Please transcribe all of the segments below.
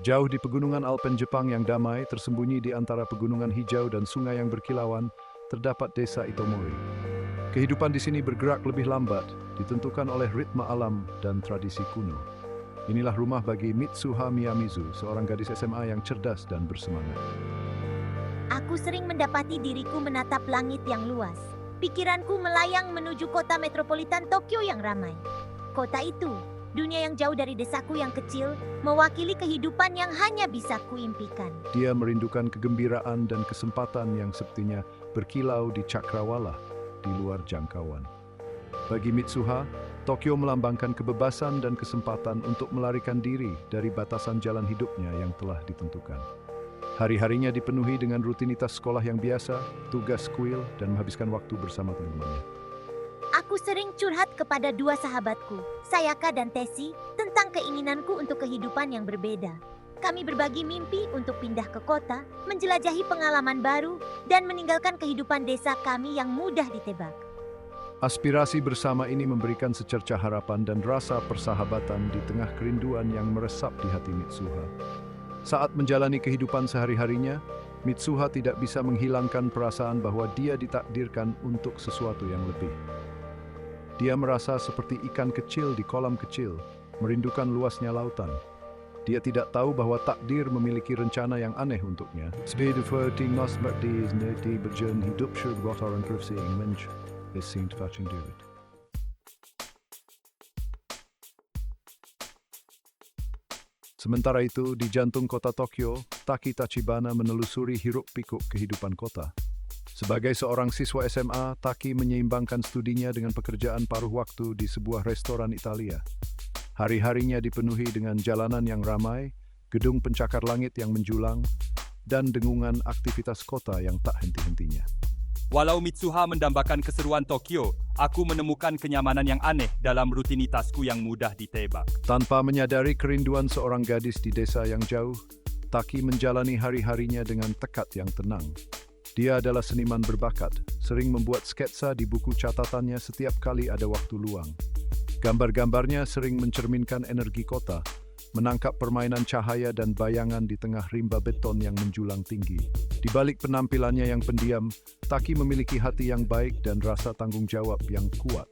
Jauh di pegunungan Alpen Jepang yang damai, tersembunyi di antara pegunungan hijau dan sungai yang berkilauan, terdapat desa Itomori. Kehidupan di sini bergerak lebih lambat, ditentukan oleh ritme alam dan tradisi kuno. Inilah rumah bagi Mitsuha Miyamizu, seorang gadis SMA yang cerdas dan bersemangat. Aku sering mendapati diriku menatap langit yang luas. Pikiranku melayang menuju kota metropolitan Tokyo yang ramai. Kota itu, dunia yang jauh dari desaku yang kecil, mewakili kehidupan yang hanya bisa kuimpikan. Dia merindukan kegembiraan dan kesempatan yang sepertinya berkilau di cakrawala, di luar jangkauan. Bagi Mitsuha, Tokyo melambangkan kebebasan dan kesempatan untuk melarikan diri dari batasan jalan hidupnya yang telah ditentukan. Hari-harinya dipenuhi dengan rutinitas sekolah yang biasa, tugas kuil, dan menghabiskan waktu bersama teman-temannya. Aku sering curhat kepada dua sahabatku, Sayaka dan Tesi, tentang keinginanku untuk kehidupan yang berbeda. Kami berbagi mimpi untuk pindah ke kota, menjelajahi pengalaman baru, dan meninggalkan kehidupan desa kami yang mudah ditebak. Aspirasi bersama ini memberikan secercah harapan dan rasa persahabatan di tengah kerinduan yang meresap di hati Mitsuha. Saat menjalani kehidupan sehari-harinya, Mitsuha tidak bisa menghilangkan perasaan bahwa dia ditakdirkan untuk sesuatu yang lebih. Dia merasa seperti ikan kecil di kolam kecil, merindukan luasnya lautan. Dia tidak tahu bahwa takdir memiliki rencana yang aneh untuknya. Sementara itu, di jantung kota Tokyo, Taki Tachibana menelusuri hiruk-pikuk kehidupan kota. Sebagai seorang siswa SMA, Taki menyeimbangkan studinya dengan pekerjaan paruh waktu di sebuah restoran Italia. Hari-harinya dipenuhi dengan jalanan yang ramai, gedung pencakar langit yang menjulang, dan dengungan aktivitas kota yang tak henti-hentinya. Walau Mitsuha mendambakan keseruan Tokyo, aku menemukan kenyamanan yang aneh dalam rutinitasku yang mudah ditebak. Tanpa menyadari kerinduan seorang gadis di desa yang jauh, Taki menjalani hari-harinya dengan tekad yang tenang. Dia adalah seniman berbakat, sering membuat sketsa di buku catatannya setiap kali ada waktu luang. Gambar-gambarnya sering mencerminkan energi kota, menangkap permainan cahaya dan bayangan di tengah rimba beton yang menjulang tinggi. Di balik penampilannya yang pendiam, Taki memiliki hati yang baik dan rasa tanggung jawab yang kuat.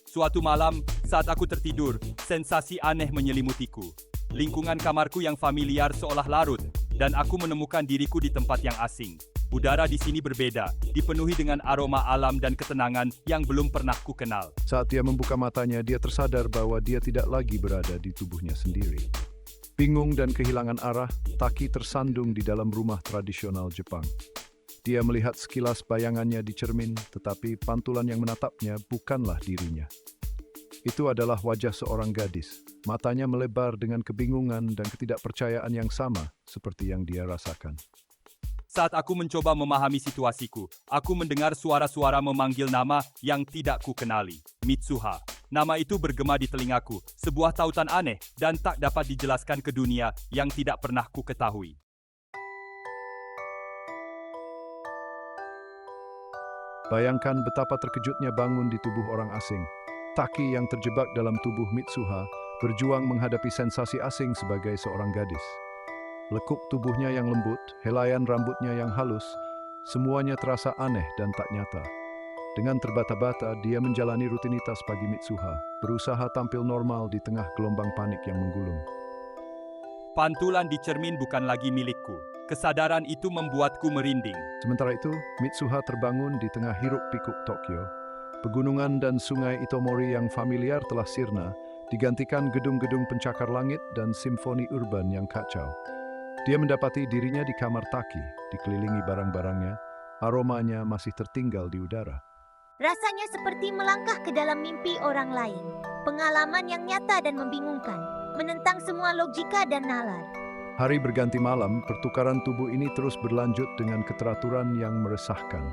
Suatu malam, saat aku tertidur, sensasi aneh menyelimutiku. Lingkungan kamarku yang familiar seolah larut, dan aku menemukan diriku di tempat yang asing. Udara di sini berbeda, dipenuhi dengan aroma alam dan ketenangan yang belum pernah ku kenal. Saat dia membuka matanya, dia tersadar bahwa dia tidak lagi berada di tubuhnya sendiri. Bingung dan kehilangan arah, Taki tersandung di dalam rumah tradisional Jepang. Dia melihat sekilas bayangannya di cermin, tetapi pantulan yang menatapnya bukanlah dirinya. Itu adalah wajah seorang gadis. Matanya melebar dengan kebingungan dan ketidakpercayaan yang sama seperti yang dia rasakan. Saat aku mencoba memahami situasiku, aku mendengar suara-suara memanggil nama yang tidak ku kenali. Mitsuha. Nama itu bergema di telingaku, sebuah tautan aneh dan tak dapat dijelaskan ke dunia yang tidak pernah ku ketahui. Bayangkan betapa terkejutnya bangun di tubuh orang asing. Taki yang terjebak dalam tubuh Mitsuha berjuang menghadapi sensasi asing sebagai seorang gadis. Lekuk tubuhnya yang lembut, helaian rambutnya yang halus, semuanya terasa aneh dan tak nyata. Dengan terbata-bata, dia menjalani rutinitas pagi Mitsuha, berusaha tampil normal di tengah gelombang panik yang menggulung. Pantulan di cermin bukan lagi milikku. Kesadaran itu membuatku merinding. Sementara itu, Mitsuha terbangun di tengah hiruk-pikuk Tokyo. Pegunungan dan sungai Itomori yang familiar telah sirna, digantikan gedung-gedung pencakar langit dan simfoni urban yang kacau. Dia mendapati dirinya di kamar Taki, dikelilingi barang-barangnya, aromanya masih tertinggal di udara. Rasanya seperti melangkah ke dalam mimpi orang lain. Pengalaman yang nyata dan membingungkan, menentang semua logika dan nalar. Hari berganti malam, pertukaran tubuh ini terus berlanjut dengan keteraturan yang meresahkan.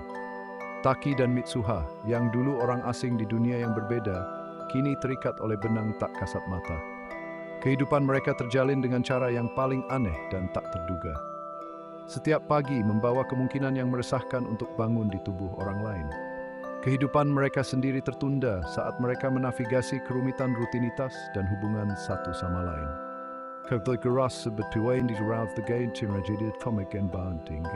Taki dan Mitsuha, yang dulu orang asing di dunia yang berbeda, kini terikat oleh benang tak kasat mata. Kehidupan mereka terjalin dengan cara yang paling aneh dan tak terduga. Setiap pagi membawa kemungkinan yang meresahkan untuk bangun di tubuh orang lain. Kehidupan mereka sendiri tertunda saat mereka menavigasi kerumitan rutinitas dan hubungan satu sama lain. Keras sebetulnya di Rav the Game Tragedi Comic and Banting.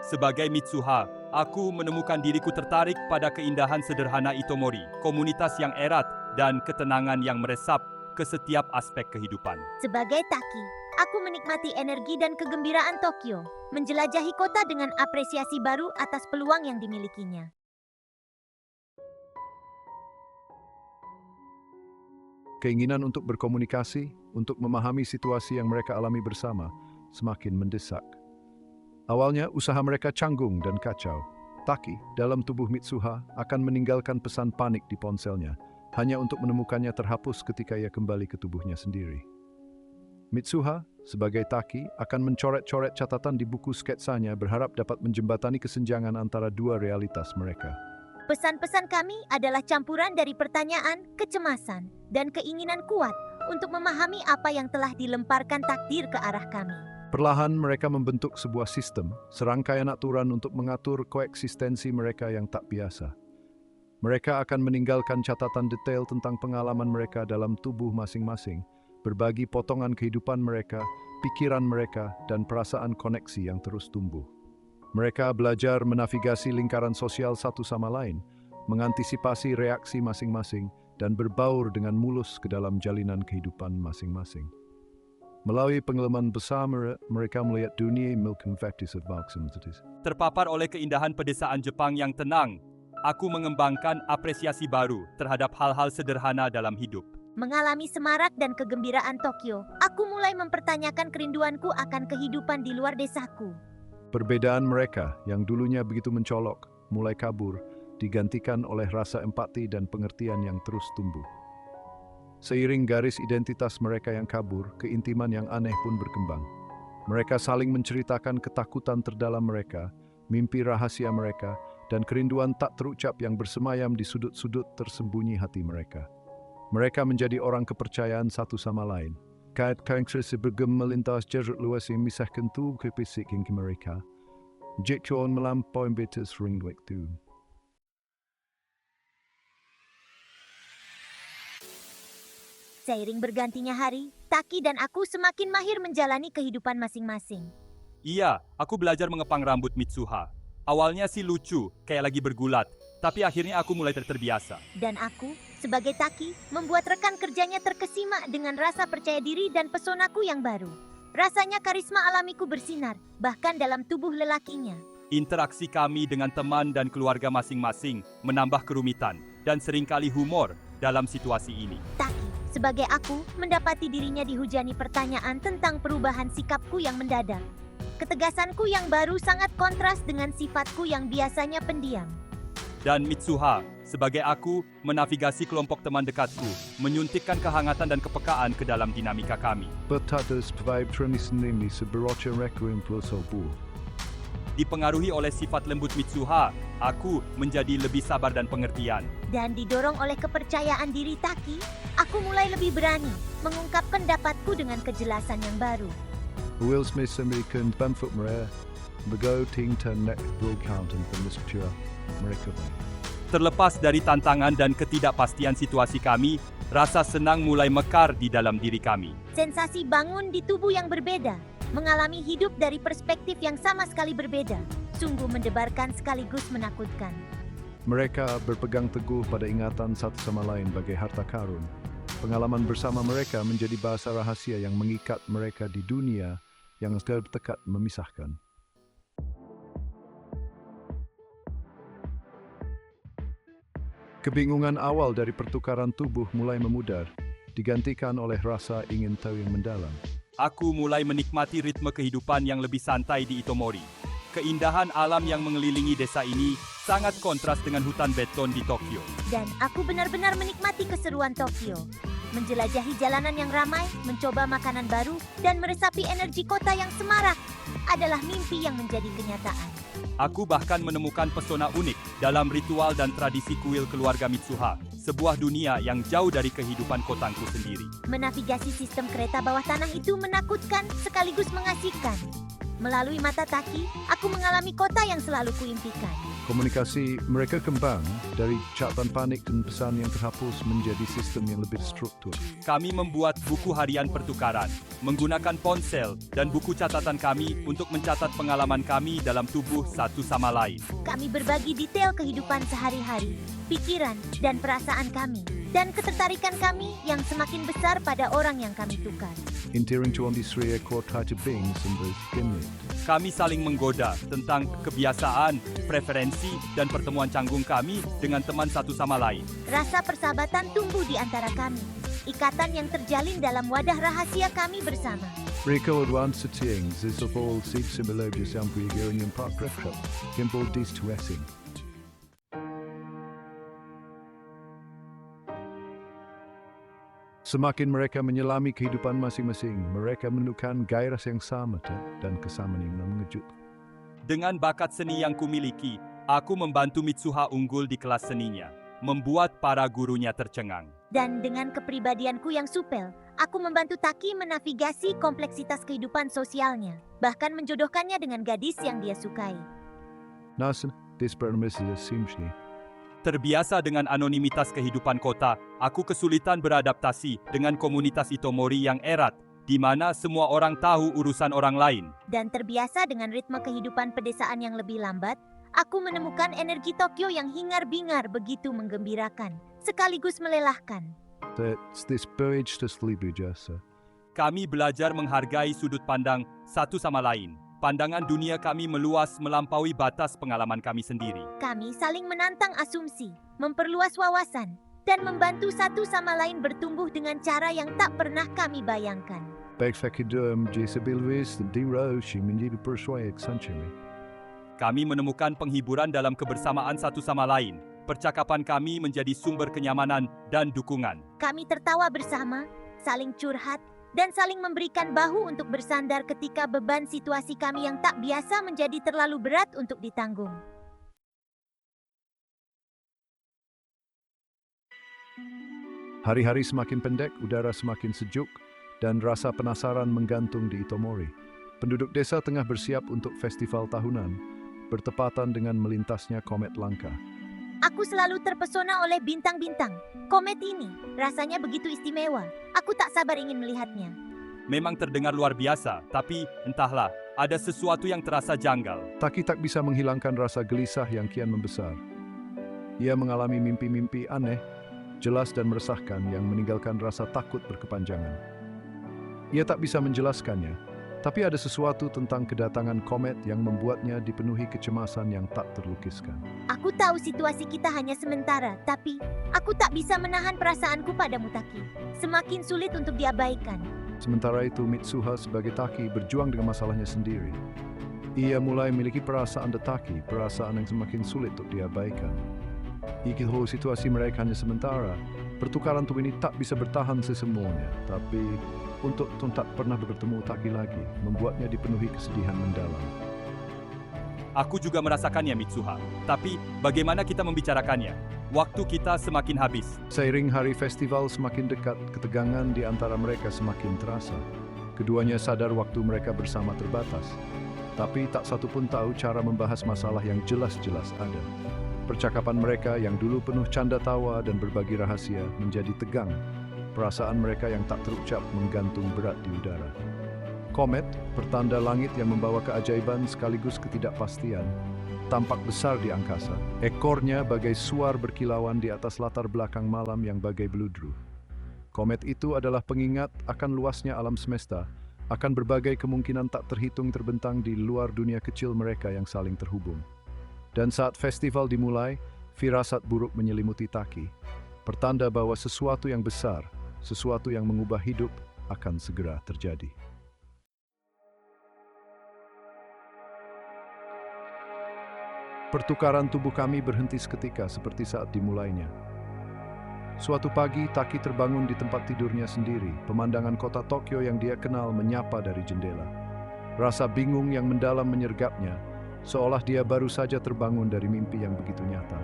Sebagai Mitsuha, aku menemukan diriku tertarik pada keindahan sederhana Itomori, komunitas yang erat, dan ketenangan yang meresap ke setiap aspek kehidupan. Sebagai Taki, aku menikmati energi dan kegembiraan Tokyo, menjelajahi kota dengan apresiasi baru atas peluang yang dimilikinya. Keinginan untuk berkomunikasi, untuk memahami situasi yang mereka alami bersama, semakin mendesak. Awalnya, usaha mereka canggung dan kacau. Taki, dalam tubuh Mitsuha, akan meninggalkan pesan panik di ponselnya, hanya untuk menemukannya terhapus ketika ia kembali ke tubuhnya sendiri. Mitsuha, sebagai Taki, akan mencoret-coret catatan di buku sketsanya berharap dapat menjembatani kesenjangan antara dua realitas mereka. Pesan-pesan kami adalah campuran dari pertanyaan, kecemasan, dan keinginan kuat untuk memahami apa yang telah dilemparkan takdir ke arah kami. Perlahan mereka membentuk sebuah sistem, serangkaian aturan untuk mengatur koeksistensi mereka yang tak biasa. Mereka akan meninggalkan catatan detail tentang pengalaman mereka dalam tubuh masing-masing, berbagi potongan kehidupan mereka, pikiran mereka, dan perasaan koneksi yang terus tumbuh. Mereka belajar menavigasi lingkaran sosial satu sama lain, mengantisipasi reaksi masing-masing, dan berbaur dengan mulus ke dalam jalinan kehidupan masing-masing. Melalui pengalaman bersama, mereka melihat dunia milk factis of Marxism. Terpapar oleh keindahan pedesaan Jepang yang tenang, aku mengembangkan apresiasi baru terhadap hal-hal sederhana dalam hidup. Mengalami semarak dan kegembiraan Tokyo, aku mulai mempertanyakan kerinduanku akan kehidupan di luar desaku. Perbedaan mereka yang dulunya begitu mencolok, mulai kabur, digantikan oleh rasa empati dan pengertian yang terus tumbuh. Seiring garis identitas mereka yang kabur, keintiman yang aneh pun berkembang. Mereka saling menceritakan ketakutan terdalam mereka, mimpi rahasia mereka, dan kerinduan tak terucap yang bersemayam di sudut-sudut tersembunyi hati mereka. Mereka menjadi orang kepercayaan satu sama lain. Kait-kait sebergem melintas jarak luas yang memisahkan tubuh fisik hingga mereka. Jekon melampaui batas ring waktu. Seiring bergantinya hari, Taki dan aku semakin mahir menjalani kehidupan masing-masing. Iya, aku belajar mengepang rambut Mitsuha. Awalnya sih lucu, kayak lagi bergulat, tapi akhirnya aku mulai terbiasa. Dan aku, sebagai Taki, membuat rekan kerjanya terkesima dengan rasa percaya diri dan pesonaku yang baru. Rasanya karisma alamiku bersinar, bahkan dalam tubuh lelakinya. Interaksi kami dengan teman dan keluarga masing-masing menambah kerumitan dan seringkali humor dalam situasi ini. Taki, sebagai aku, mendapati dirinya dihujani pertanyaan tentang perubahan sikapku yang mendadak. Ketegasanku yang baru sangat kontras dengan sifatku yang biasanya pendiam. Dan Mitsuha, sebagai aku, menavigasi kelompok teman dekatku, menyuntikkan kehangatan dan kepekaan ke dalam dinamika kami. Bertatus vibe tradisional seberocha requiem plus obur. Dipengaruhi oleh sifat lembut Mitsuha, aku menjadi lebih sabar dan pengertian. Dan didorong oleh kepercayaan diri Taki, aku mulai lebih berani mengungkap pendapatku dengan kejelasan yang baru. Will Smith American Bamfoot Mare, Bego Ting Turn Neck Broadcount and Misture, mereka. Terlepas dari tantangan dan ketidakpastian situasi kami, rasa senang mulai mekar di dalam diri kami. Sensasi bangun di tubuh yang berbeda, mengalami hidup dari perspektif yang sama sekali berbeda, sungguh mendebarkan sekaligus menakutkan. Mereka berpegang teguh pada ingatan satu sama lain bagai harta karun. Pengalaman bersama mereka menjadi bahasa rahasia yang mengikat mereka di dunia yang dekat memisahkan. Kebingungan awal dari pertukaran tubuh mulai memudar, digantikan oleh rasa ingin tahu yang mendalam. Aku mulai menikmati ritme kehidupan yang lebih santai di Itomori. Keindahan alam yang mengelilingi desa ini sangat kontras dengan hutan beton di Tokyo. Dan aku benar-benar menikmati keseruan Tokyo. Menjelajahi jalanan yang ramai, mencoba makanan baru, dan meresapi energi kota yang semarak adalah mimpi yang menjadi kenyataan. Aku bahkan menemukan pesona unik dalam ritual dan tradisi kuil keluarga Mitsuha, sebuah dunia yang jauh dari kehidupan kotangku sendiri. Menavigasi sistem kereta bawah tanah itu menakutkan sekaligus mengasihkan. Melalui mata Taki, aku mengalami kota yang selalu kuimpikan. Komunikasi mereka kembang dari catatan panik dan pesan yang terhapus menjadi sistem yang lebih struktur. Kami membuat buku harian pertukaran, menggunakan ponsel dan buku catatan kami untuk mencatat pengalaman kami dalam tubuh satu sama lain. Kami berbagi detail kehidupan sehari-hari, pikiran, dan perasaan kami, dan ketertarikan kami yang semakin besar pada orang yang kami tukar. Intering tuan di Sri Ekor Taja Bing sembes Gimlet. Kami saling menggoda tentang kebiasaan, preferensi, dan pertemuan canggung kami dengan teman satu sama lain. Rasa persahabatan tumbuh di antara kami, ikatan yang terjalin dalam wadah rahasia kami bersama. Rico Adwan Setieng Zisopol Sid Similar Sampu Geranium Park Refshop Gimbal Dis Tuesing. Semakin mereka menyelami kehidupan masing-masing, mereka menemukan gairah yang sama dan kesamaan yang mengejut. Dengan bakat seni yang kumiliki, aku membantu Mitsuha unggul di kelas seninya, membuat para gurunya tercengang. Dan dengan kepribadianku yang supel, aku membantu Taki menavigasi kompleksitas kehidupan sosialnya, bahkan menjodohkannya dengan gadis yang dia sukai. Nasen, dispermisi simsni. Terbiasa dengan anonimitas kehidupan kota, aku kesulitan beradaptasi dengan komunitas Itomori yang erat, di mana semua orang tahu urusan orang lain. Dan terbiasa dengan ritme kehidupan pedesaan yang lebih lambat, aku menemukan energi Tokyo yang hingar-bingar begitu menggembirakan, sekaligus melelahkan. Kami belajar menghargai sudut pandang satu sama lain. Pandangan dunia kami meluas melampaui batas pengalaman kami sendiri. Kami saling menantang asumsi, memperluas wawasan, dan membantu satu sama lain bertumbuh dengan cara yang tak pernah kami bayangkan. Kami menemukan penghiburan dalam kebersamaan satu sama lain. Percakapan kami menjadi sumber kenyamanan dan dukungan. Kami tertawa bersama, saling curhat, dan saling memberikan bahu untuk bersandar ketika beban situasi kami yang tak biasa menjadi terlalu berat untuk ditanggung. Hari-hari semakin pendek, udara semakin sejuk, dan rasa penasaran menggantung di Itomori. Penduduk desa tengah bersiap untuk festival tahunan, bertepatan dengan melintasnya komet langka. Aku selalu terpesona oleh bintang-bintang. Komet ini rasanya begitu istimewa. Aku tak sabar ingin melihatnya. Memang terdengar luar biasa, tapi entahlah, ada sesuatu yang terasa janggal. Taki tak bisa menghilangkan rasa gelisah yang kian membesar. Ia mengalami mimpi-mimpi aneh, jelas dan meresahkan yang meninggalkan rasa takut berkepanjangan. Ia tak bisa menjelaskannya, tapi ada sesuatu tentang kedatangan komet yang membuatnya dipenuhi kecemasan yang tak terlukiskan. Aku tahu situasi kita hanya sementara, tapi aku tak bisa menahan perasaanku pada Mutaki. Semakin sulit untuk diabaikan. Sementara itu, Mitsuha sebagai Taki berjuang dengan masalahnya sendiri. Ia mulai memiliki perasaan Taki, perasaan yang semakin sulit untuk diabaikan. Ikiho situasi mereka hanya sementara, pertukaran tubuh ini tak bisa bertahan sesemuanya, tapi untuk tak pernah bertemu Taki lagi, membuatnya dipenuhi kesedihan mendalam. Aku juga merasakannya, Mitsuha. Tapi, bagaimana kita membicarakannya? Waktu kita semakin habis. Seiring hari festival semakin dekat, ketegangan di antara mereka semakin terasa. Keduanya sadar waktu mereka bersama terbatas. Tapi tak satu pun tahu cara membahas masalah yang jelas-jelas ada. Percakapan mereka yang dulu penuh canda tawa dan berbagi rahasia menjadi tegang. Perasaan mereka yang tak terucap menggantung berat di udara. Komet, pertanda langit yang membawa keajaiban sekaligus ketidakpastian, tampak besar di angkasa. Ekornya bagai suar berkilauan di atas latar belakang malam yang bagai beludru. Komet itu adalah pengingat akan luasnya alam semesta, akan berbagai kemungkinan tak terhitung terbentang di luar dunia kecil mereka yang saling terhubung. Dan saat festival dimulai, firasat buruk menyelimuti Taki. Pertanda bahwa sesuatu yang besar, sesuatu yang mengubah hidup akan segera terjadi. Pertukaran tubuh kami berhenti seketika seperti saat dimulainya. Suatu pagi, Taki terbangun di tempat tidurnya sendiri. Pemandangan kota Tokyo yang dia kenal menyapa dari jendela. Rasa bingung yang mendalam menyergapnya, seolah dia baru saja terbangun dari mimpi yang begitu nyata.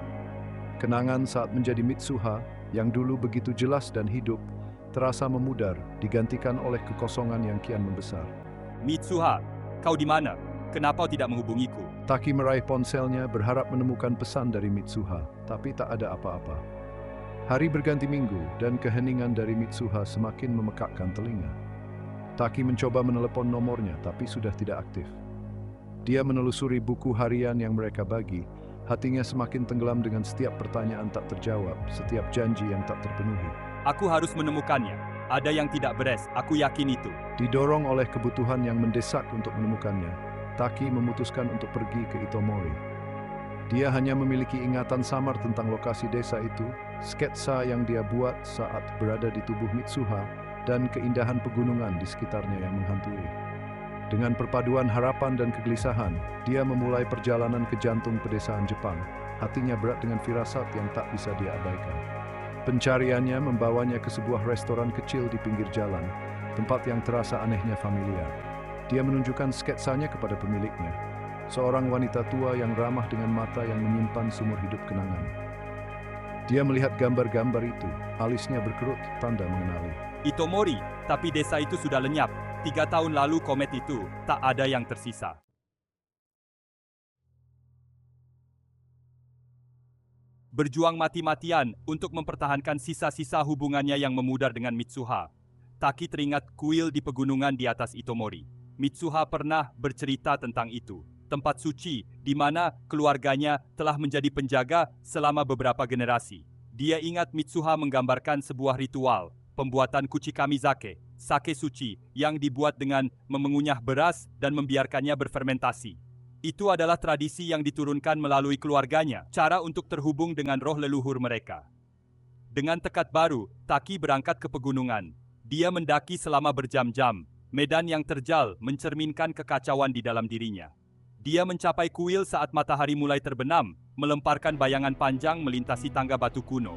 Kenangan saat menjadi Mitsuha, yang dulu begitu jelas dan hidup, terasa memudar, digantikan oleh kekosongan yang kian membesar. Mitsuha, Kau di mana? Kenapa tidak menghubungiku? Taki meraih ponselnya berharap menemukan pesan dari Mitsuha, tapi tak ada apa-apa. Hari berganti minggu dan keheningan dari Mitsuha semakin memekakkan telinga. Taki mencoba menelepon nomornya tapi sudah tidak aktif. Dia menelusuri buku harian yang mereka bagi, hatinya semakin tenggelam dengan setiap pertanyaan tak terjawab, setiap janji yang tak terpenuhi. Aku harus menemukannya. Ada yang tidak beres, aku yakin itu. Didorong oleh kebutuhan yang mendesak untuk menemukannya, Taki memutuskan untuk pergi ke Itomori. Dia hanya memiliki ingatan samar tentang lokasi desa itu, sketsa yang dia buat saat berada di tubuh Mitsuha, dan keindahan pegunungan di sekitarnya yang menghantui. Dengan perpaduan harapan dan kegelisahan, dia memulai perjalanan ke jantung pedesaan Jepang. Hatinya berat dengan firasat yang tak bisa dia abaikan. Pencariannya membawanya ke sebuah restoran kecil di pinggir jalan, tempat yang terasa anehnya familiar. Dia menunjukkan sketsanya kepada pemiliknya, seorang wanita tua yang ramah dengan mata yang menyimpan sumur hidup kenangan. Dia melihat gambar-gambar itu, alisnya berkerut, tanda mengenali. Itomori, tapi desa itu sudah lenyap. 3 tahun lalu komet itu, tak ada yang tersisa. Berjuang mati-matian untuk mempertahankan sisa-sisa hubungannya yang memudar dengan Mitsuha. Taki teringat kuil di pegunungan di atas Itomori. Mitsuha pernah bercerita tentang itu. Tempat suci di mana keluarganya telah menjadi penjaga selama beberapa generasi. Dia ingat Mitsuha menggambarkan sebuah ritual, pembuatan kuchikamizake, sake suci yang dibuat dengan mengunyah beras dan membiarkannya berfermentasi. Itu adalah tradisi yang diturunkan melalui keluarganya, cara untuk terhubung dengan roh leluhur mereka. Dengan tekad baru, Taki berangkat ke pegunungan. Dia mendaki selama berjam-jam. Medan yang terjal mencerminkan kekacauan di dalam dirinya. Dia mencapai kuil saat matahari mulai terbenam, melemparkan bayangan panjang melintasi tangga batu kuno.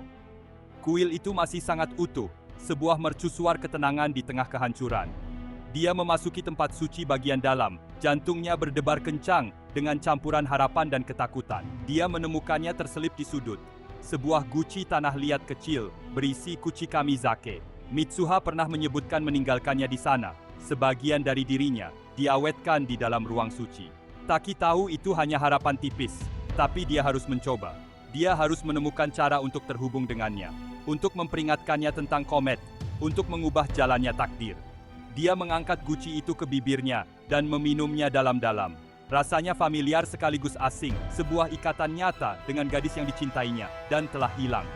Kuil itu masih sangat utuh, sebuah mercusuar ketenangan di tengah kehancuran. Dia memasuki tempat suci bagian dalam, jantungnya berdebar kencang dengan campuran harapan dan ketakutan. Dia menemukannya terselip di sudut, sebuah guci tanah liat kecil berisi kuchikamizake. Mitsuha pernah menyebutkan meninggalkannya di sana. Sebagian dari dirinya diawetkan di dalam ruang suci. Taki tahu itu hanya harapan tipis, tapi dia harus mencoba. Dia harus menemukan cara untuk terhubung dengannya, untuk memperingatkannya tentang komet, untuk mengubah jalannya takdir. Dia mengangkat guci itu ke bibirnya dan meminumnya dalam-dalam. Rasanya familiar sekaligus asing, sebuah ikatan nyata dengan gadis yang dicintainya dan telah hilang.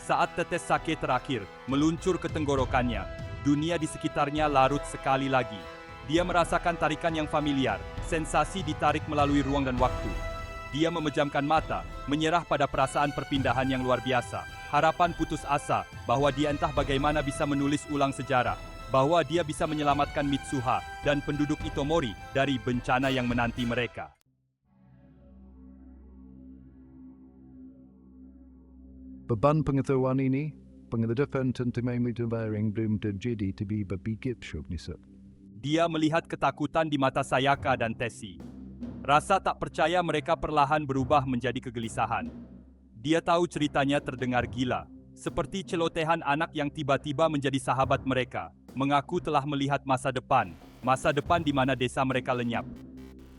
Saat tetes sake terakhir meluncur ke tenggorokannya, dunia di sekitarnya larut sekali lagi. Dia merasakan tarikan yang familiar, sensasi ditarik melalui ruang dan waktu. Dia memejamkan mata, menyerah pada perasaan perpindahan yang luar biasa. Harapan putus asa bahwa dia entah bagaimana bisa menulis ulang sejarah, bahwa dia bisa menyelamatkan Mitsuha dan penduduk Itomori dari bencana yang menanti mereka. Beban pengetahuan ini, pengetahuan tentang yang belum terjadi tapi berpikir syubnisat. Dia melihat ketakutan di mata Sayaka dan Tesi. Rasa tak percaya mereka perlahan berubah menjadi kegelisahan. Dia tahu ceritanya terdengar gila, seperti celotehan anak yang tiba-tiba menjadi sahabat mereka, mengaku telah melihat masa depan di mana desa mereka lenyap.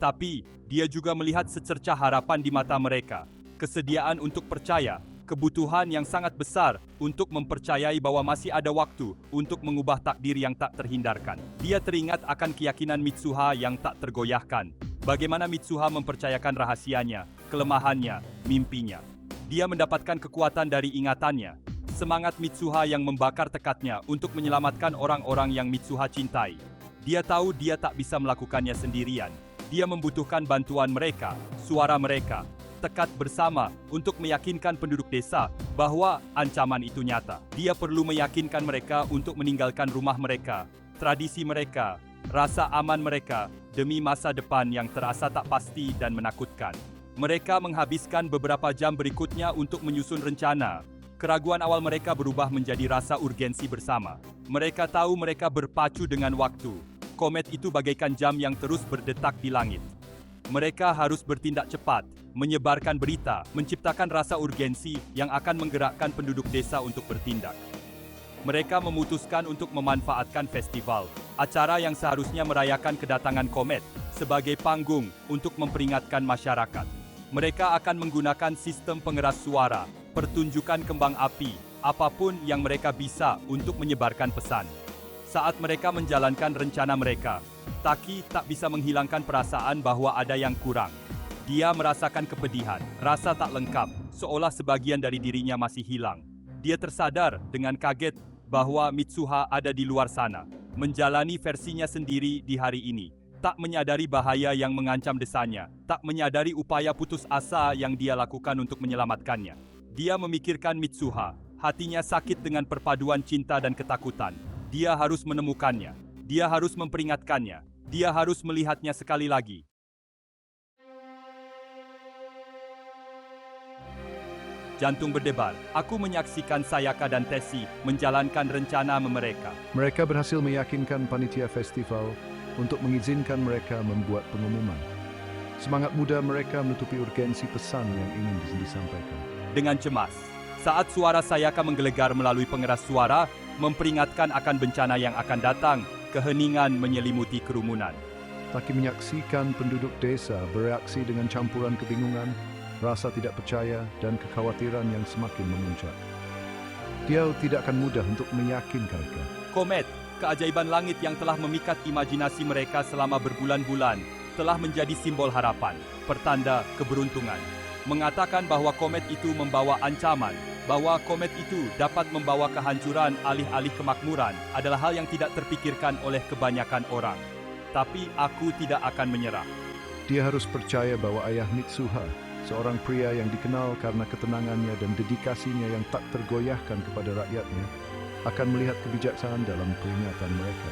Tapi, dia juga melihat secercah harapan di mata mereka, kesediaan untuk percaya, kebutuhan yang sangat besar untuk mempercayai bahwa masih ada waktu untuk mengubah takdir yang tak terhindarkan. Dia teringat akan keyakinan Mitsuha yang tak tergoyahkan. Bagaimana Mitsuha mempercayakan rahasianya, kelemahannya, mimpinya. Dia mendapatkan kekuatan dari ingatannya. Semangat Mitsuha yang membakar tekadnya untuk menyelamatkan orang-orang yang Mitsuha cintai. Dia tahu dia tak bisa melakukannya sendirian. Dia membutuhkan bantuan mereka, suara mereka, tekad bersama untuk meyakinkan penduduk desa bahwa ancaman itu nyata. Dia perlu meyakinkan mereka untuk meninggalkan rumah mereka, tradisi mereka, rasa aman mereka, demi masa depan yang terasa tak pasti dan menakutkan. Mereka menghabiskan beberapa jam berikutnya untuk menyusun rencana. Keraguan awal mereka berubah menjadi rasa urgensi bersama. Mereka tahu mereka berpacu dengan waktu. Komet itu bagaikan jam yang terus berdetak di langit. Mereka harus bertindak cepat, menyebarkan berita, menciptakan rasa urgensi yang akan menggerakkan penduduk desa untuk bertindak. Mereka memutuskan untuk memanfaatkan festival, acara yang seharusnya merayakan kedatangan komet, sebagai panggung untuk memperingatkan masyarakat. Mereka akan menggunakan sistem pengeras suara, pertunjukan kembang api, apapun yang mereka bisa untuk menyebarkan pesan. Saat mereka menjalankan rencana mereka, Taki tak bisa menghilangkan perasaan bahwa ada yang kurang. Dia merasakan kepedihan, rasa tak lengkap, seolah sebagian dari dirinya masih hilang. Dia tersadar dengan kaget bahwa Mitsuha ada di luar sana, menjalani versinya sendiri di hari ini. Tak menyadari bahaya yang mengancam desanya, tak menyadari upaya putus asa yang dia lakukan untuk menyelamatkannya. Dia memikirkan Mitsuha, hatinya sakit dengan perpaduan cinta dan ketakutan. Dia harus menemukannya, dia harus memperingatkannya, dia harus melihatnya sekali lagi. Jantung berdebar. Aku menyaksikan Sayaka dan Tessie menjalankan rencana mereka. Mereka berhasil meyakinkan panitia festival untuk mengizinkan mereka membuat pengumuman. Semangat muda mereka menutupi urgensi pesan yang ingin disampaikan. Dengan cemas, saat suara Sayaka menggelegar melalui pengeras suara, memperingatkan akan bencana yang akan datang, keheningan menyelimuti kerumunan. Taki menyaksikan penduduk desa bereaksi dengan campuran kebingungan, rasa tidak percaya, dan kekhawatiran yang semakin memuncak. Dia tidak akan mudah untuk meyakinkan mereka. Komet, keajaiban langit yang telah memikat imajinasi mereka selama berbulan-bulan, telah menjadi simbol harapan, pertanda keberuntungan. Mengatakan bahwa komet itu membawa ancaman, bahwa komet itu dapat membawa kehancuran alih-alih kemakmuran adalah hal yang tidak terpikirkan oleh kebanyakan orang. Tapi aku tidak akan menyerah. Dia harus percaya bahwa ayah Mitsuha, seorang pria yang dikenal karena ketenangannya dan dedikasinya yang tak tergoyahkan kepada rakyatnya, akan melihat kebijaksanaan dalam peringatan mereka.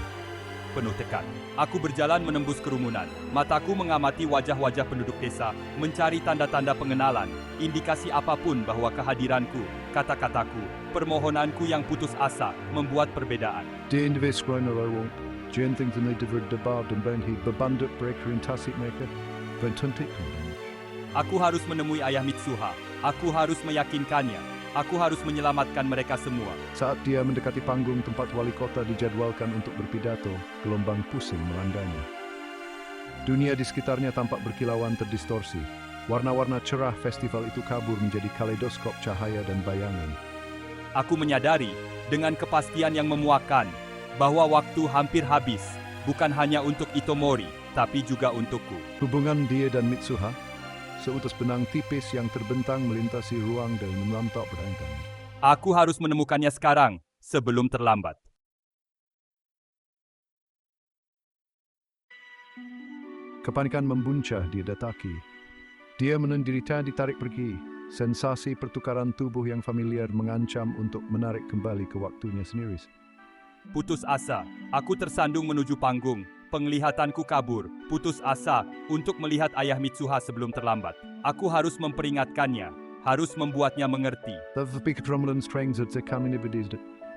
Penuh tekad, aku berjalan menembus kerumunan. Mataku mengamati wajah-wajah penduduk desa, mencari tanda-tanda pengenalan, indikasi apapun bahwa kehadiranku, kata-kataku, permohonanku yang putus asa membuat perbedaan. De investerinarong, jenting tenay debar dan bandhi bebandak berekerin tasik mereka, bentuntik. Aku harus menemui ayah Mitsuha. Aku harus meyakinkannya. Aku harus menyelamatkan mereka semua. Saat dia mendekati panggung tempat wali kota dijadwalkan untuk berpidato, gelombang pusing melandanya. Dunia di sekitarnya tampak berkilauan terdistorsi. Warna-warna cerah festival itu kabur menjadi kaleidoskop cahaya dan bayangan. Aku menyadari, dengan kepastian yang memuakkan, bahwa waktu hampir habis, bukan hanya untuk Itomori, tapi juga untukku. Hubungan dia dan Mitsuha, seutas benang tipis yang terbentang melintasi ruang dan memantok berangkat. Aku harus menemukannya sekarang, sebelum terlambat. Kepanikan membuncah di dada Taki. Dia menenderita ditarik pergi. Sensasi pertukaran tubuh yang familiar mengancam untuk menarik kembali ke waktunya sendiri. Putus asa, aku tersandung menuju panggung. Penglihatanku kabur, putus asa untuk melihat ayah Mitsuha sebelum terlambat. Aku harus memperingatkannya, harus membuatnya mengerti. Tetapi ketrombolan strength kami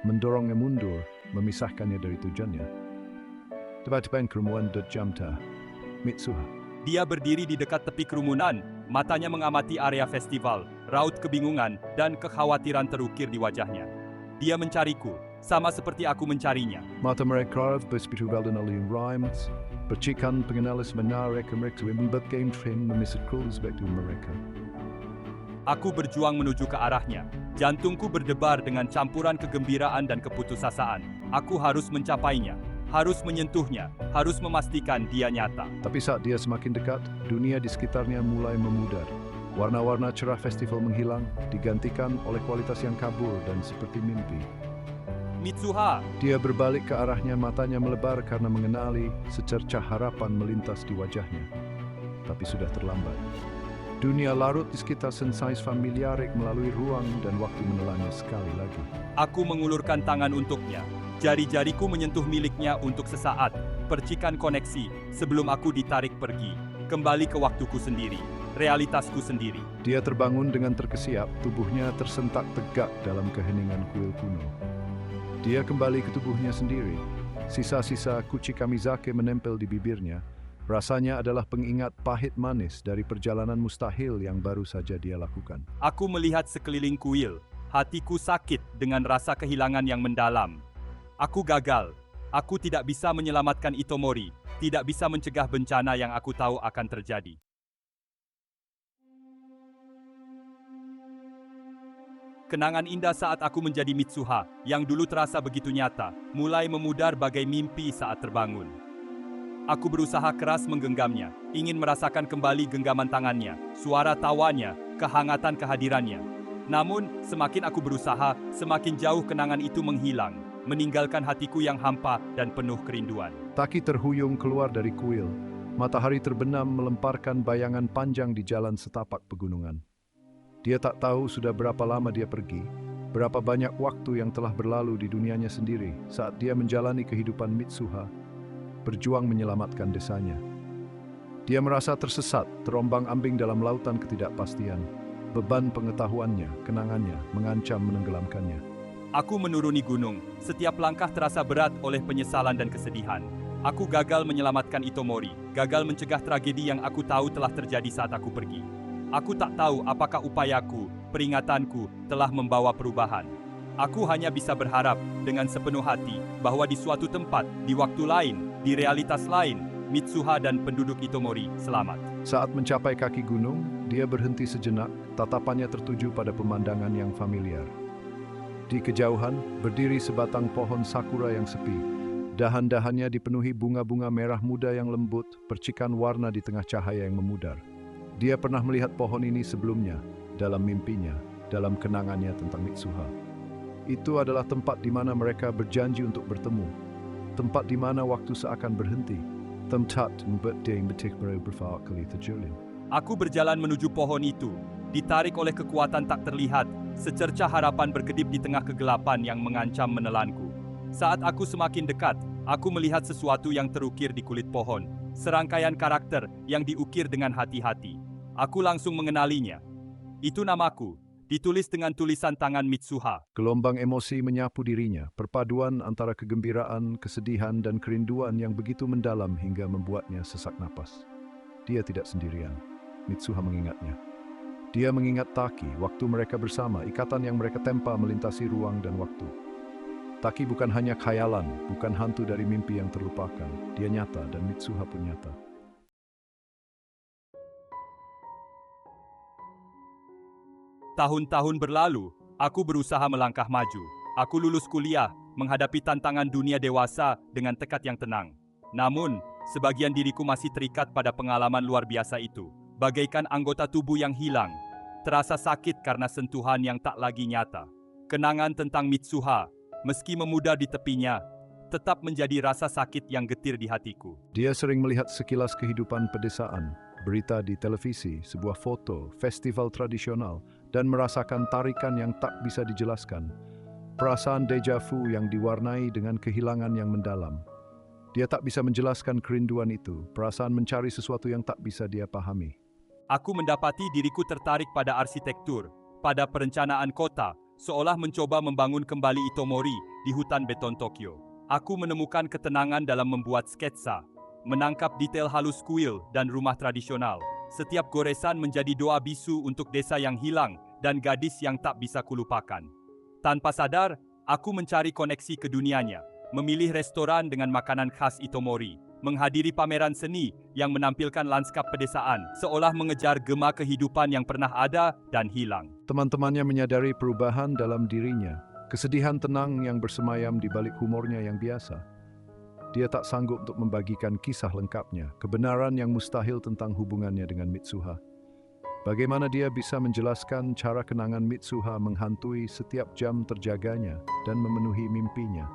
mendorongnya mundur, memisahkannya dari tujuannya. Tiba-tiba kerumunan jamta, Mitsuha. Dia berdiri di dekat tepi kerumunan, matanya mengamati area festival, raut kebingungan dan kekhawatiran terukir di wajahnya. Dia mencariku, sama seperti aku mencarinya. Mata mereka berspiral dan oleh rhymes, percikan pengenalis menarik mereka membuat-game train memisahkan perspektif mereka. Aku berjuang menuju ke arahnya. Jantungku berdebar dengan campuran kegembiraan dan keputusasaan. Aku harus mencapainya, harus menyentuhnya, harus memastikan dia nyata. Tapi saat dia semakin dekat, dunia di sekitarnya mulai memudar. Warna-warna cerah festival menghilang, digantikan oleh kualitas yang kabur dan seperti mimpi. Mitsuha! Dia berbalik ke arahnya, matanya melebar karena mengenali secercah harapan melintas di wajahnya. Tapi sudah terlambat. Dunia larut di sekitar sensais familiarik melalui ruang dan waktu menelannya sekali lagi. Aku mengulurkan tangan untuknya. Jari-jariku menyentuh miliknya untuk sesaat. Percikan koneksi sebelum aku ditarik pergi. Kembali ke waktuku sendiri. Realitasku sendiri. Dia terbangun dengan terkesiap, tubuhnya tersentak tegak dalam keheningan kuil kuno. Dia kembali ke tubuhnya sendiri. Sisa-sisa kuchi kamizake menempel di bibirnya. Rasanya adalah pengingat pahit manis dari perjalanan mustahil yang baru saja dia lakukan. Aku melihat sekeliling kuil. Hatiku sakit dengan rasa kehilangan yang mendalam. Aku gagal. Aku tidak bisa menyelamatkan Itomori, tidak bisa mencegah bencana yang aku tahu akan terjadi. Kenangan indah saat aku menjadi Mitsuha, yang dulu terasa begitu nyata, mulai memudar bagai mimpi saat terbangun. Aku berusaha keras menggenggamnya, ingin merasakan kembali genggaman tangannya, suara tawanya, kehangatan kehadirannya. Namun, semakin aku berusaha, semakin jauh kenangan itu menghilang, meninggalkan hatiku yang hampa dan penuh kerinduan. Taki terhuyung keluar dari kuil. Matahari terbenam melemparkan bayangan panjang di jalan setapak pegunungan. Dia tak tahu sudah berapa lama dia pergi, berapa banyak waktu yang telah berlalu di dunianya sendiri saat dia menjalani kehidupan Mitsuha, berjuang menyelamatkan desanya. Dia merasa tersesat, terombang-ambing dalam lautan ketidakpastian. Beban pengetahuannya, kenangannya, mengancam menenggelamkannya. Aku menuruni gunung, setiap langkah terasa berat oleh penyesalan dan kesedihan. Aku gagal menyelamatkan Itomori, gagal mencegah tragedi yang aku tahu telah terjadi saat aku pergi. Aku tak tahu apakah upayaku, peringatanku, telah membawa perubahan. Aku hanya bisa berharap dengan sepenuh hati bahwa di suatu tempat, di waktu lain, di realitas lain, Mitsuha dan penduduk Itomori selamat. Saat mencapai kaki gunung, dia berhenti sejenak, tatapannya tertuju pada pemandangan yang familiar. Di kejauhan, berdiri sebatang pohon sakura yang sepi. Dahan-dahannya dipenuhi bunga-bunga merah muda yang lembut, percikan warna di tengah cahaya yang memudar. Dia pernah melihat pohon ini sebelumnya, dalam mimpinya, dalam kenangannya tentang Mitsuha. Itu adalah tempat di mana mereka berjanji untuk bertemu. Tempat di mana waktu seakan berhenti. Tempat membuat dia berfak kali terjalin. Aku berjalan menuju pohon itu, ditarik oleh kekuatan tak terlihat, secercah harapan berkedip di tengah kegelapan yang mengancam menelanku. Saat aku semakin dekat, aku melihat sesuatu yang terukir di kulit pohon, serangkaian karakter yang diukir dengan hati-hati. Aku langsung mengenalinya. Itu namaku, ditulis dengan tulisan tangan Mitsuha. Gelombang emosi menyapu dirinya, perpaduan antara kegembiraan, kesedihan, dan kerinduan yang begitu mendalam hingga membuatnya sesak napas. Dia tidak sendirian. Mitsuha mengingatnya. Dia mengingat Taki, waktu mereka bersama, ikatan yang mereka tempa melintasi ruang dan waktu. Taki bukan hanya khayalan, bukan hantu dari mimpi yang terlupakan. Dia nyata dan Mitsuha pun nyata. Tahun-tahun berlalu, aku berusaha melangkah maju. Aku lulus kuliah, menghadapi tantangan dunia dewasa dengan tekad yang tenang. Namun, sebagian diriku masih terikat pada pengalaman luar biasa itu. Bagaikan anggota tubuh yang hilang, terasa sakit karena sentuhan yang tak lagi nyata. Kenangan tentang Mitsuha, meski memudar di tepinya, tetap menjadi rasa sakit yang getir di hatiku. Dia sering melihat sekilas kehidupan pedesaan, berita di televisi, sebuah foto, festival tradisional, dan merasakan tarikan yang tak bisa dijelaskan. Perasaan deja vu yang diwarnai dengan kehilangan yang mendalam. Dia tak bisa menjelaskan kerinduan itu, perasaan mencari sesuatu yang tak bisa dia pahami. Aku mendapati diriku tertarik pada arsitektur, pada perencanaan kota, seolah mencoba membangun kembali Itomori di hutan beton Tokyo. Aku menemukan ketenangan dalam membuat sketsa, menangkap detail halus kuil dan rumah tradisional. Setiap goresan menjadi doa bisu untuk desa yang hilang dan gadis yang tak bisa kulupakan. Tanpa sadar, aku mencari koneksi ke dunianya, memilih restoran dengan makanan khas Itomori, menghadiri pameran seni yang menampilkan lanskap pedesaan, seolah mengejar gema kehidupan yang pernah ada dan hilang. Teman-temannya menyadari perubahan dalam dirinya, kesedihan tenang yang bersemayam di balik humornya yang biasa. Dia tak sanggup untuk membagikan kisah lengkapnya, kebenaran yang mustahil tentang hubungannya dengan Mitsuha. Bagaimana dia bisa menjelaskan cara kenangan Mitsuha menghantui setiap jam terjaganya dan memenuhi mimpinya?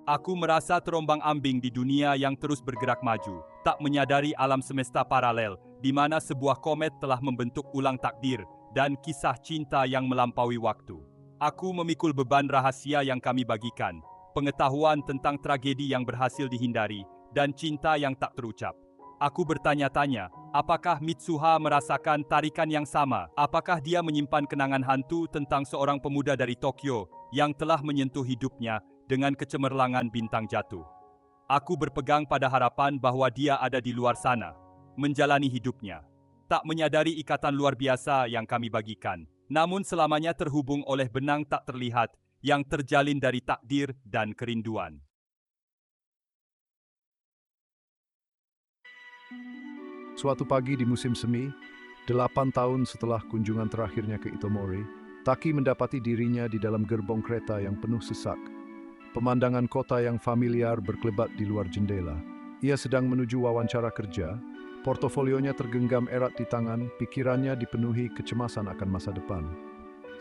Aku merasa terombang-ambing di dunia yang terus bergerak maju, tak menyadari alam semesta paralel, di mana sebuah komet telah membentuk ulang takdir dan kisah cinta yang melampaui waktu. Aku memikul beban rahasia yang kami bagikan, pengetahuan tentang tragedi yang berhasil dihindari, dan cinta yang tak terucap. Aku bertanya-tanya, apakah Mitsuha merasakan tarikan yang sama? Apakah dia menyimpan kenangan hantu tentang seorang pemuda dari Tokyo yang telah menyentuh hidupnya dengan kecemerlangan bintang jatuh? Aku berpegang pada harapan bahwa dia ada di luar sana, menjalani hidupnya, tak menyadari ikatan luar biasa yang kami bagikan, namun selamanya terhubung oleh benang tak terlihat yang terjalin dari takdir dan kerinduan. Suatu pagi di musim semi, 8 tahun setelah kunjungan terakhirnya ke Itomori, Taki mendapati dirinya di dalam gerbong kereta yang penuh sesak. Pemandangan kota yang familiar berkelebat di luar jendela. Ia sedang menuju wawancara kerja, portofolionya tergenggam erat di tangan, pikirannya dipenuhi kecemasan akan masa depan.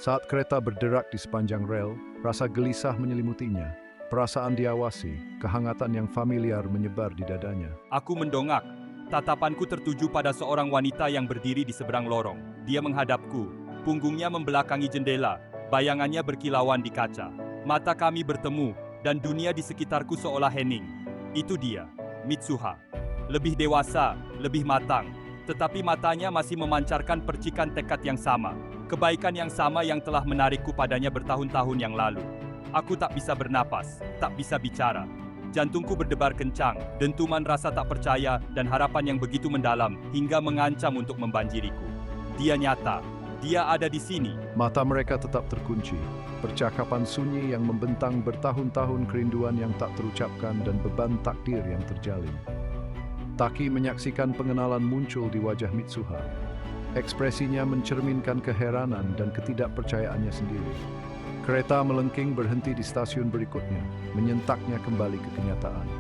Saat kereta berderak di sepanjang rel, rasa gelisah menyelimutinya. Perasaan diawasi, kehangatan yang familiar menyebar di dadanya. Aku mendongak. Tatapanku tertuju pada seorang wanita yang berdiri di seberang lorong. Dia menghadapku. Punggungnya membelakangi jendela. Bayangannya berkilauan di kaca. Mata kami bertemu, dan dunia di sekitarku seolah hening. Itu dia, Mitsuha. Lebih dewasa, lebih matang. Tetapi matanya masih memancarkan percikan tekad yang sama. Kebaikan yang sama yang telah menarikku padanya bertahun-tahun yang lalu. Aku tak bisa bernapas, tak bisa bicara. Jantungku berdebar kencang, dentuman rasa tak percaya dan harapan yang begitu mendalam hingga mengancam untuk membanjiriku. Dia nyata, dia ada di sini. Mata mereka tetap terkunci. Percakapan sunyi yang membentang bertahun-tahun kerinduan yang tak terucapkan dan beban takdir yang terjalin. Taki menyaksikan pengenalan muncul di wajah Mitsuha. Ekspresinya mencerminkan keheranan dan ketidakpercayaannya sendiri. Kereta melengking berhenti di stasiun berikutnya, menyentaknya kembali ke kenyataan.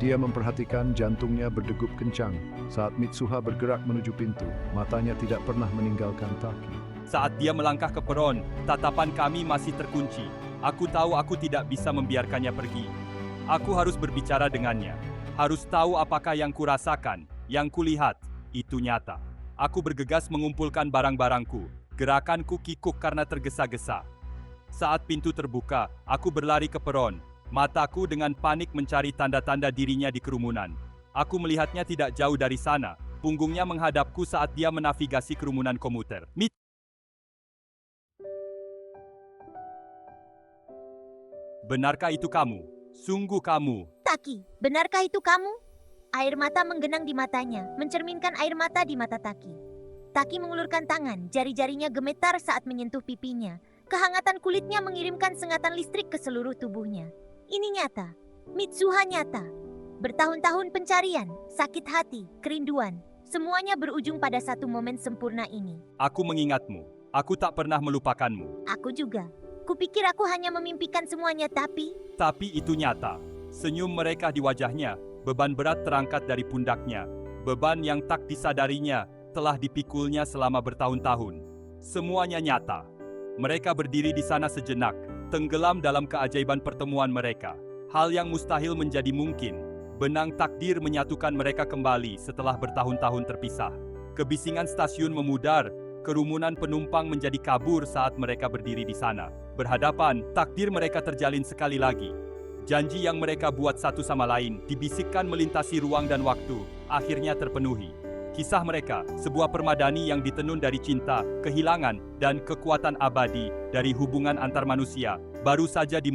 Dia memperhatikan jantungnya berdegup kencang saat Mitsuha bergerak menuju pintu. Matanya tidak pernah meninggalkan Taki. Saat dia melangkah ke peron, tatapan kami masih terkunci. Aku tahu aku tidak bisa membiarkannya pergi. Aku harus berbicara dengannya. Harus tahu apakah yang kurasakan, yang kulihat, itu nyata. Aku bergegas mengumpulkan barang-barangku. Gerakanku kikuk karena tergesa-gesa. Saat pintu terbuka, aku berlari ke peron. Mataku dengan panik mencari tanda-tanda dirinya di kerumunan. Aku melihatnya tidak jauh dari sana. Punggungnya menghadapku saat dia menavigasi kerumunan komuter. Benarkah itu kamu? Sungguh kamu? Taki, benarkah itu kamu? Air mata menggenang di matanya, mencerminkan air mata di mata Taki. Taki mengulurkan tangan, jari-jarinya gemetar saat menyentuh pipinya. Kehangatan kulitnya mengirimkan sengatan listrik ke seluruh tubuhnya. Ini nyata, Mitsuha nyata. Bertahun-tahun pencarian, sakit hati, kerinduan, semuanya berujung pada satu momen sempurna ini. Aku mengingatmu. Aku tak pernah melupakanmu. Aku juga. Kupikir aku hanya memimpikan semuanya, tapi itu nyata. Senyum mereka di wajahnya, beban berat terangkat dari pundaknya. Beban yang tak disadarinya telah dipikulnya selama bertahun-tahun. Semuanya nyata. Mereka berdiri di sana sejenak, tenggelam dalam keajaiban pertemuan mereka. Hal yang mustahil menjadi mungkin. Benang takdir menyatukan mereka kembali setelah bertahun-tahun terpisah. Kebisingan stasiun memudar, kerumunan penumpang menjadi kabur saat mereka berdiri di sana. Berhadapan, takdir mereka terjalin sekali lagi. Janji yang mereka buat satu sama lain, dibisikkan melintasi ruang dan waktu, akhirnya terpenuhi. Kisah mereka, sebuah permadani yang ditenun dari cinta, kehilangan, dan kekuatan abadi dari hubungan antar manusia, baru saja dimulai.